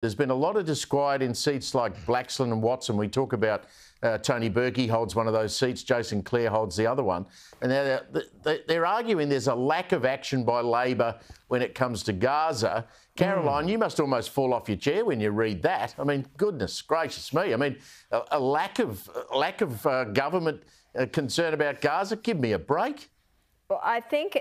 There's been a lot of disquiet in seats like Blaxland and Watson. We talk about Tony Berkey holds one of those seats, Jason Clare holds the other one. And they're arguing there's a lack of action by Labor when it comes to Gaza. Caroline, you must almost fall off your chair when you read that. I mean, goodness gracious me. I mean, a lack of government concern about Gaza. Give me a break. Well, I think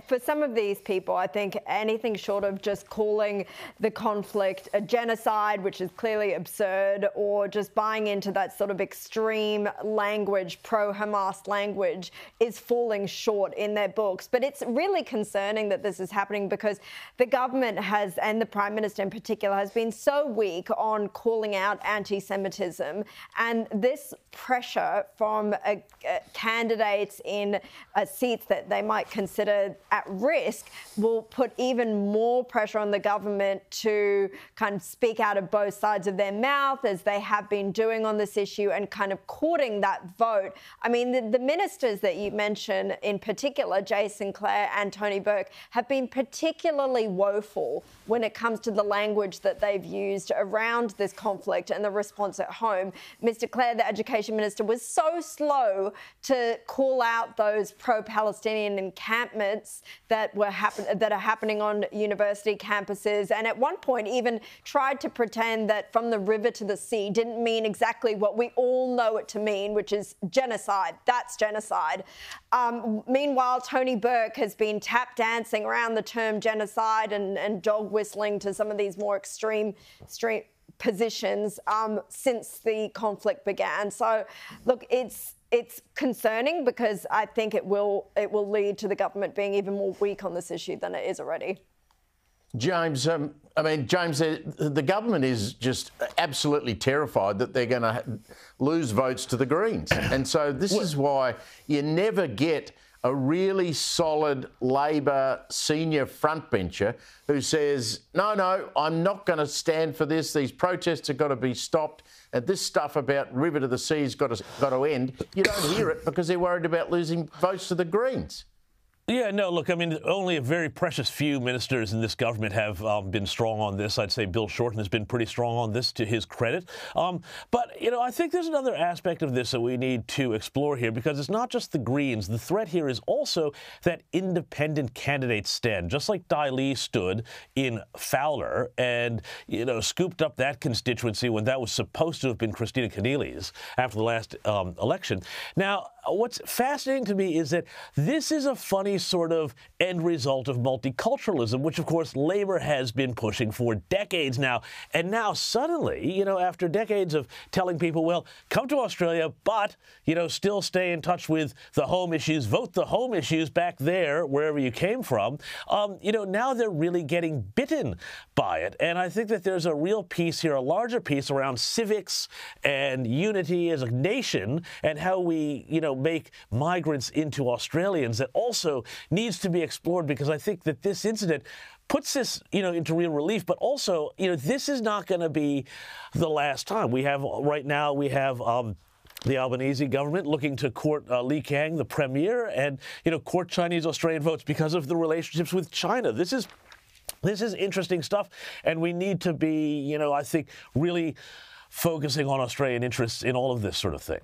for some of these people, I think anything short of just calling the conflict a genocide, which is clearly absurd, or just buying into that sort of extreme language, pro-Hamas language, is falling short in their books. But it's really concerning that this is happening because the government has, and the Prime Minister in particular, has been so weak on calling out anti-Semitism. And this pressure from candidates in seats that they might consider at risk will put even more pressure on the government to kind of speak out of both sides of their mouth, as they have been doing on this issue, and kind of courting that vote. I mean, the ministers that you mentioned, in particular, Jason Clare and Tony Burke, have been particularly woeful when it comes to the language that they've used around this conflict and the response at home. Mr. Clare, the Education Minister, was so slow to call out those pro-Palestinian encampments that are happening on university campuses, and at one point even tried to pretend that from the river to the sea didn't mean exactly what we all know it to mean, which is genocide. That's genocide. Meanwhile, Tony Burke has been tap dancing around the term genocide and dog whistling to some of these more extreme positions since the conflict began. So, look, it's concerning because I think it will lead to the government being even more weak on this issue than it is already. James, James, the government is just absolutely terrified that they're going to lose votes to the Greens. And so this is why you never get a really solid Labor senior frontbencher who says, no, I'm not going to stand for this. These protests have got to be stopped. And this stuff about river to the sea has got to end. You don't hear it because they're worried about losing votes to the Greens. Yeah, no, look, I mean, only a very precious few ministers in this government have been strong on this. I'd say Bill Shorten has been pretty strong on this, to his credit. But, I think there's another aspect of this that we need to explore here, because it's not just the Greens. The threat here is also that independent candidates stand, just like Dai Lee stood in Fowler and, scooped up that constituency when that was supposed to have been Christina Keneally's after the last election. Now, what's fascinating to me is that this is a funny sort of end result of multiculturalism, which, of course, Labor has been pushing for decades now. And now suddenly, after decades of telling people, well, come to Australia, but, still stay in touch with the home issues, vote the home issues back there, wherever you came from, now they're really getting bitten by it. And I think that there's a real piece here, a larger piece around civics and unity as a nation and how we, make migrants into Australians that also needs to be explored, because I think that this incident puts this, into real relief. But also, this is not going to be the last time. Right now we have the Albanese government looking to court Li Qiang, the premier, and, court Chinese Australian votes because of the relationships with China. This is interesting stuff, and we need to be, I think, really focusing on Australian interests in all of this sort of thing.